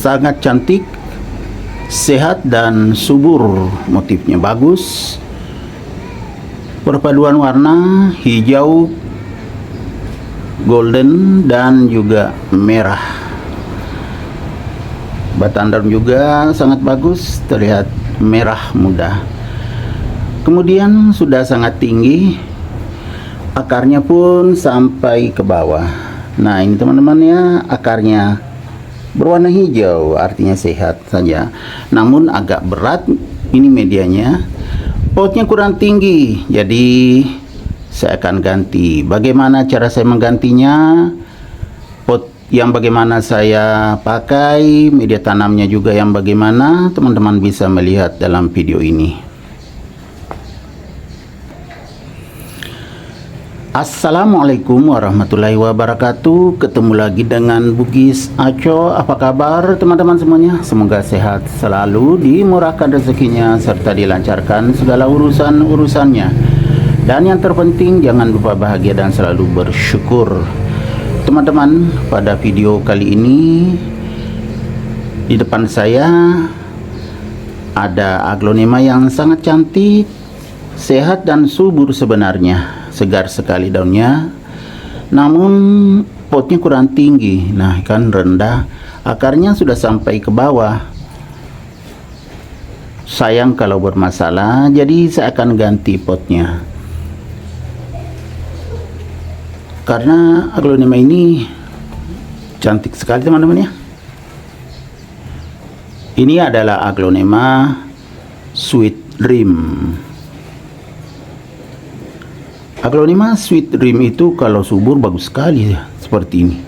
sangat cantik, sehat dan subur. Motifnya bagus, perpaduan warna hijau, golden dan juga merah. Batang daun juga sangat bagus, terlihat merah muda. Kemudian sudah sangat tinggi, akarnya pun sampai ke bawah. Nah ini teman-teman ya, akarnya berwarna hijau, artinya sehat saja. Namun agak berat ini medianya, potnya kurang tinggi, jadi saya akan ganti. Bagaimana cara saya menggantinya? Pot yang bagaimana saya pakai, media tanamnya juga yang bagaimana, teman-teman bisa melihat dalam video ini. Assalamualaikum warahmatullahi wabarakatuh. Ketemu lagi dengan Bugis Aco. Apa kabar teman-teman semuanya? Semoga sehat selalu, dimurahkan rezekinya, serta dilancarkan segala urusan-urusannya. Dan yang terpenting, jangan lupa bahagia dan selalu bersyukur. Teman-teman, pada video kali ini di depan saya ada aglonema yang sangat cantik, sehat dan subur sebenarnya. Segar sekali daunnya, namun potnya kurang tinggi. Nah kan rendah, akarnya sudah sampai ke bawah. Sayang kalau bermasalah, jadi saya akan ganti potnya. Karena aglonema ini cantik sekali teman-teman ya. Ini adalah aglonema Sweet Dream. Aglonema Sweet Dream itu kalau subur bagus sekali ya, seperti ini.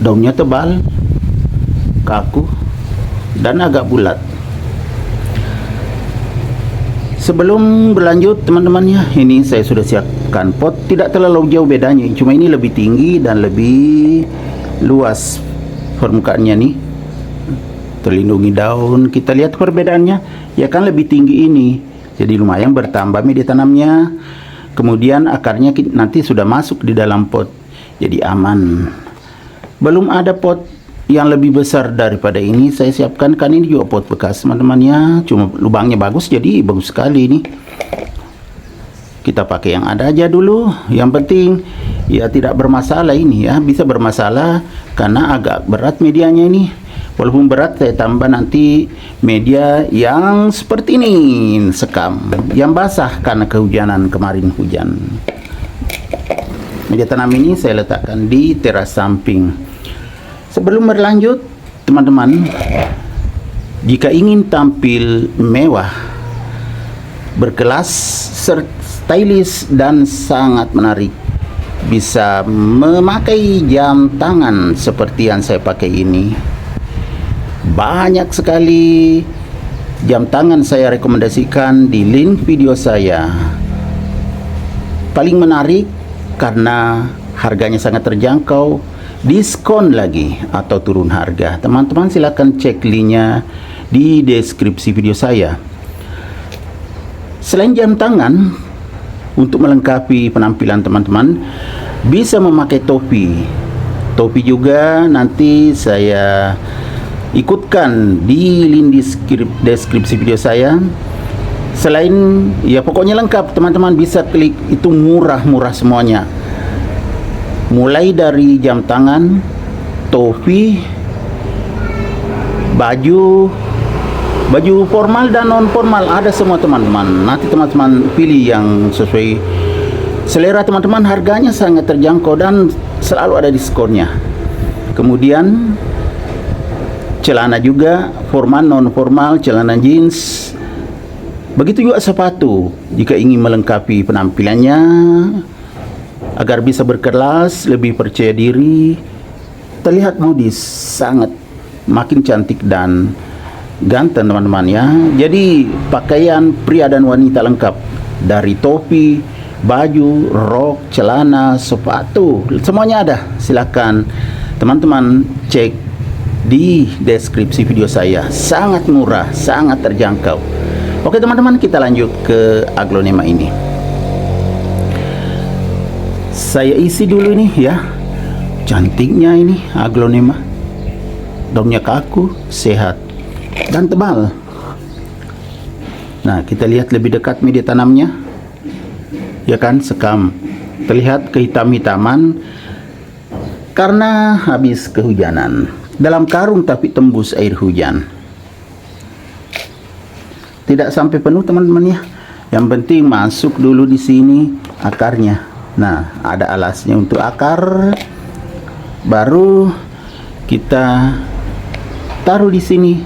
Daunnya tebal, kaku, dan agak bulat. Sebelum berlanjut teman-teman ya, ini saya sudah siapkan pot. Tidak terlalu jauh bedanya, cuma ini lebih tinggi dan lebih luas permukaannya nih. Terlindungi daun, kita lihat perbedaannya ya kan, lebih tinggi ini, jadi lumayan bertambah media tanamnya. Kemudian akarnya nanti sudah masuk di dalam pot, jadi aman. Belum ada pot yang lebih besar daripada ini saya siapkan, kan ini juga pot bekas teman-teman ya, cuma lubangnya bagus, jadi bagus sekali ini. Kita pakai yang ada aja dulu, yang penting ya tidak bermasalah ini ya. Bisa bermasalah karena agak berat medianya ini. Walaupun berat, saya tambah nanti media yang seperti ini, sekam, yang basah karena kehujanan kemarin hujan. Media tanam ini saya letakkan di teras samping. Sebelum berlanjut, teman-teman, jika ingin tampil mewah, berkelas, stylish dan sangat menarik, bisa memakai jam tangan seperti yang saya pakai ini. Banyak sekali jam tangan saya rekomendasikan di link video saya. Paling menarik karena harganya sangat terjangkau, diskon lagi atau turun harga. Teman-teman silahkan cek linknya di deskripsi video saya. Selain jam tangan, untuk melengkapi penampilan teman-teman bisa memakai topi. Topi juga nanti saya ikutkan di link deskripsi video saya. Selain ya pokoknya lengkap, teman-teman bisa klik, itu murah-murah semuanya. Mulai dari jam tangan, topi, baju formal dan non formal, ada semua teman-teman. Nanti teman-teman pilih yang sesuai selera teman-teman. Harganya sangat terjangkau dan selalu ada diskonnya. Kemudian celana juga, formal, non formal, celana jeans. Begitu juga sepatu, jika ingin melengkapi penampilannya agar bisa berkelas, lebih percaya diri, terlihat modis, sangat makin cantik dan ganteng teman-teman ya. Jadi pakaian pria dan wanita lengkap, dari topi, baju, rok, celana, sepatu, semuanya ada. Silakan teman-teman cek di deskripsi video saya. Sangat murah, sangat terjangkau. Oke teman-teman, kita lanjut ke aglonema ini. Saya isi dulu nih ya. Cantiknya ini aglonema. Daunnya kaku, sehat, dan tebal. Nah, kita lihat lebih dekat media tanamnya. Ya kan, sekam. Terlihat kehitam-hitaman karena habis kehujanan. Dalam karung tapi tembus air hujan. Tidak sampai penuh teman-teman ya. Yang penting masuk dulu di sini akarnya. Nah, ada alasnya untuk akar. Baru kita taruh di sini.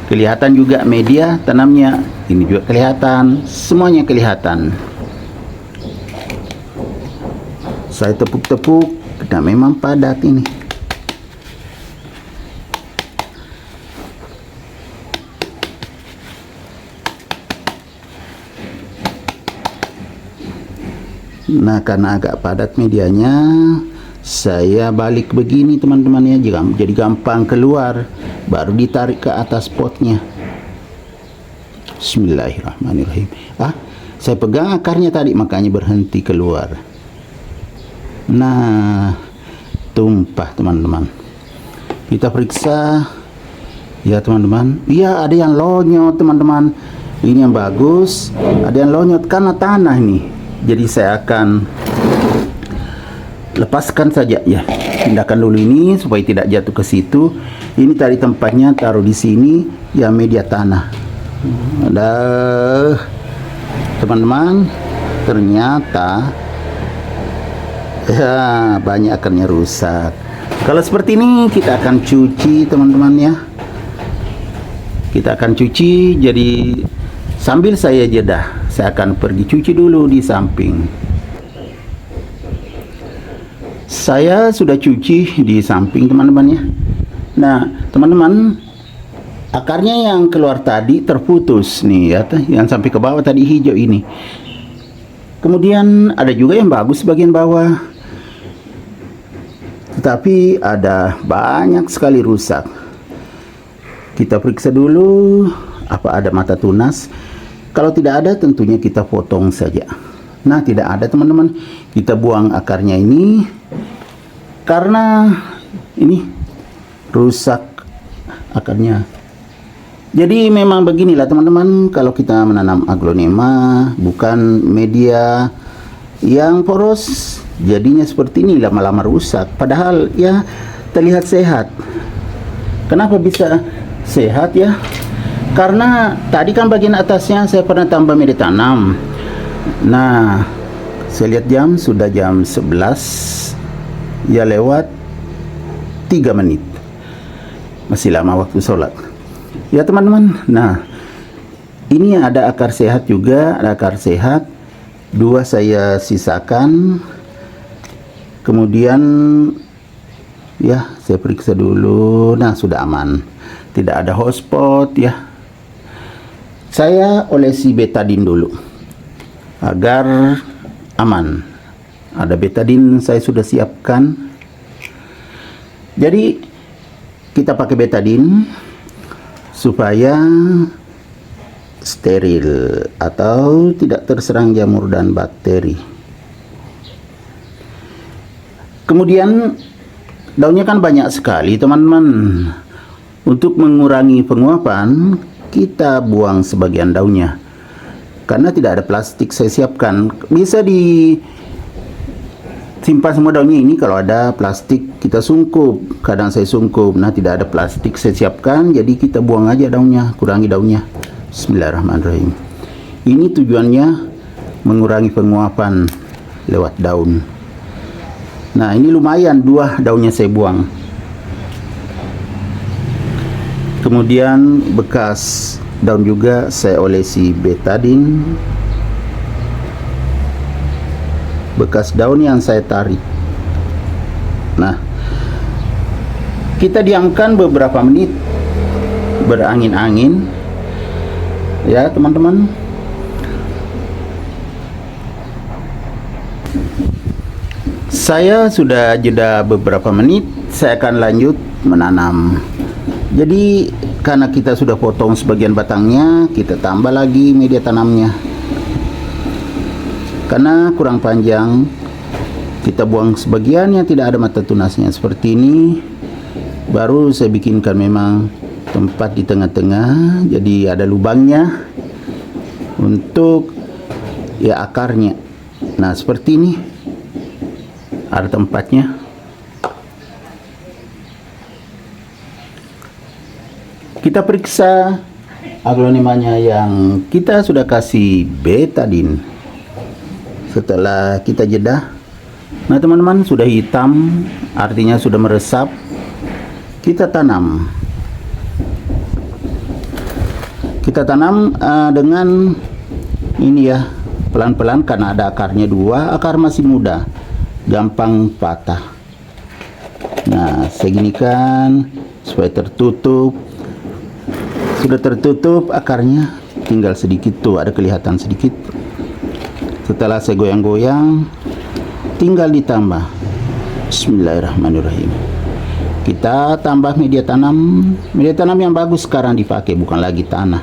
Kelihatan juga media tanamnya. Ini juga kelihatan. Semuanya kelihatan. Saya tepuk-tepuk. Nah, memang padat ini. Nah, karena agak padat medianya, saya balik begini teman-teman ya, jadi gampang keluar. Baru ditarik ke atas potnya. Bismillahirrahmanirrahim. Saya pegang akarnya tadi, makanya berhenti keluar. Nah, tumpah teman-teman. Kita periksa. Ya teman-teman. Iya, ada yang lonyot teman-teman. Ini yang bagus. Ada yang lonyot karena tanah nih. Jadi saya akan lepaskan saja ya. Pindahkan dulu ini supaya tidak jatuh ke situ. Ini tadi tempatnya, taruh di sini ya, media tanah. Ada teman-teman, ternyata ya banyak akarnya rusak. Kalau seperti ini kita akan cuci teman-teman ya. Kita akan cuci, jadi sambil saya jeda, saya akan pergi cuci dulu di samping. Saya sudah cuci di samping teman-teman ya. Nah teman-teman, akarnya yang keluar tadi terputus nih ya, yang sampai ke bawah tadi hijau ini. Kemudian ada juga yang bagus bagian bawah, tetapi ada banyak sekali rusak. Kita periksa dulu apa ada mata tunas. Kalau tidak ada, tentunya kita potong saja. Nah, tidak ada teman-teman. Kita buang akarnya ini karena ini rusak akarnya. Jadi memang beginilah teman-teman, kalau kita menanam aglonema bukan media yang poros, jadinya seperti ini, lama-lama rusak. Padahal ya terlihat sehat. Kenapa bisa sehat ya? Karena tadi kan bagian atasnya saya pernah tambah media tanam. Nah, saya lihat jam, sudah jam 11 ya, lewat 3 menit. Masih lama waktu sholat ya teman-teman. Nah, ini ada akar sehat juga, ada akar sehat. 2 saya sisakan. Kemudian ya saya periksa dulu. Nah, sudah aman, tidak ada hotspot ya. Saya olesi betadin dulu agar aman. Ada betadin saya sudah siapkan. Jadi kita pakai betadin supaya steril atau tidak terserang jamur dan bakteri. Kemudian daunnya kan banyak sekali teman-teman. Untuk mengurangi penguapan, kita buang sebagian daunnya. Karena tidak ada plastik saya siapkan. Bisa disimpan semua daunnya ini. Kalau ada plastik kita sungkup. Kadang saya sungkup. Nah, tidak ada plastik saya siapkan, jadi kita buang aja daunnya, kurangi daunnya. Bismillahirrahmanirrahim. Ini tujuannya mengurangi penguapan lewat daun. Nah, ini lumayan, 2 daunnya saya buang. Kemudian bekas daun juga saya olesi betadin. Bekas daun yang saya tarik. Nah, kita diamkan beberapa menit berangin-angin ya teman-teman. Saya sudah jeda beberapa menit, saya akan lanjut menanam. Jadi karena kita sudah potong sebagian batangnya, kita tambah lagi media tanamnya. Karena kurang panjang, Kita buang sebagian yang tidak ada mata tunasnya seperti ini. Baru saya bikinkan memang tempat di tengah-tengah, jadi ada lubangnya untuk ya akarnya. Nah seperti ini, ada tempatnya. Kita periksa aglonimanya yang kita sudah kasih betadin. Setelah kita jeda, nah teman-teman, sudah hitam, artinya sudah meresap. Kita tanam. Kita tanam dengan ini ya, pelan-pelan karena ada akarnya dua, akar masih muda, gampang patah. Nah, saya ginikan supaya tertutup. Sudah tertutup akarnya, tinggal sedikit tuh, ada kelihatan sedikit. Setelah saya goyang-goyang, tinggal ditambah. Bismillahirrahmanirrahim. Kita tambah media tanam yang bagus sekarang dipakai, bukan lagi tanah.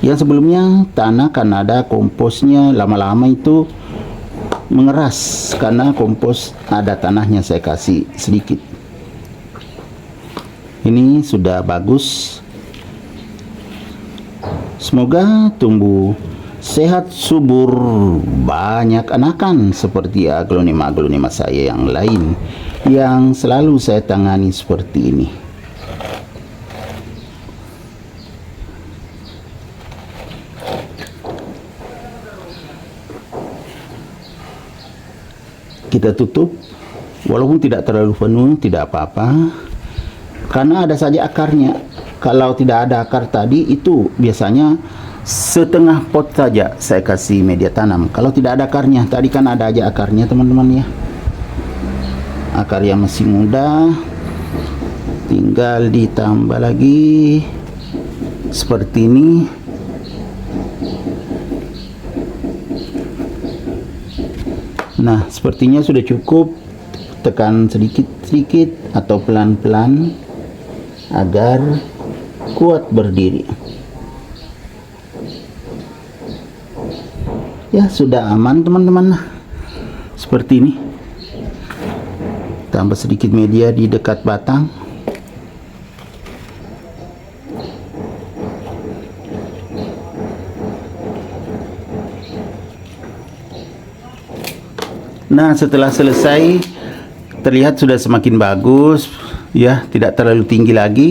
Yang sebelumnya tanah karena ada komposnya, lama-lama itu mengeras karena kompos ada tanahnya, saya kasih sedikit. Ini sudah bagus. Semoga tumbuh sehat, subur, banyak anakan seperti aglonema saya yang lain yang selalu saya tangani seperti ini. Kita tutup, walaupun tidak terlalu penuh, tidak apa-apa, karena ada saja akarnya. Kalau tidak ada akar tadi, itu biasanya setengah pot saja saya kasih media tanam. Kalau tidak ada akarnya, tadi kan ada aja akarnya teman-teman ya. Akar yang masih muda, tinggal ditambah lagi seperti ini. Nah, sepertinya sudah cukup. Tekan sedikit-sedikit atau pelan-pelan agar kuat berdiri. Ya, sudah aman teman-teman. Seperti ini. Tambah sedikit media di dekat batang. Nah, setelah selesai, terlihat sudah semakin bagus ya, tidak terlalu tinggi lagi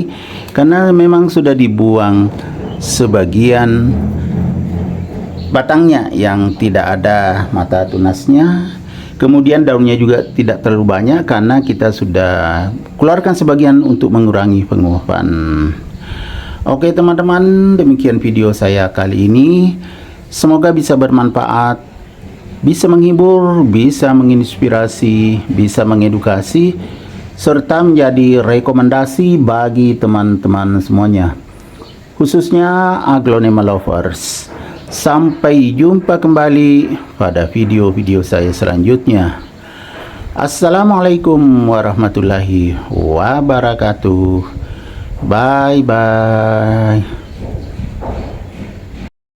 karena memang sudah dibuang sebagian batangnya yang tidak ada mata tunasnya. Kemudian daunnya juga tidak terlalu banyak karena kita sudah keluarkan sebagian untuk mengurangi penguapan. Oke teman-teman, demikian video saya kali ini. Semoga bisa bermanfaat, bisa menghibur, bisa menginspirasi, bisa mengedukasi, serta menjadi rekomendasi bagi teman-teman semuanya, khususnya aglonema lovers. Sampai jumpa kembali pada video-video saya selanjutnya. Assalamualaikum warahmatullahi wabarakatuh. Bye bye.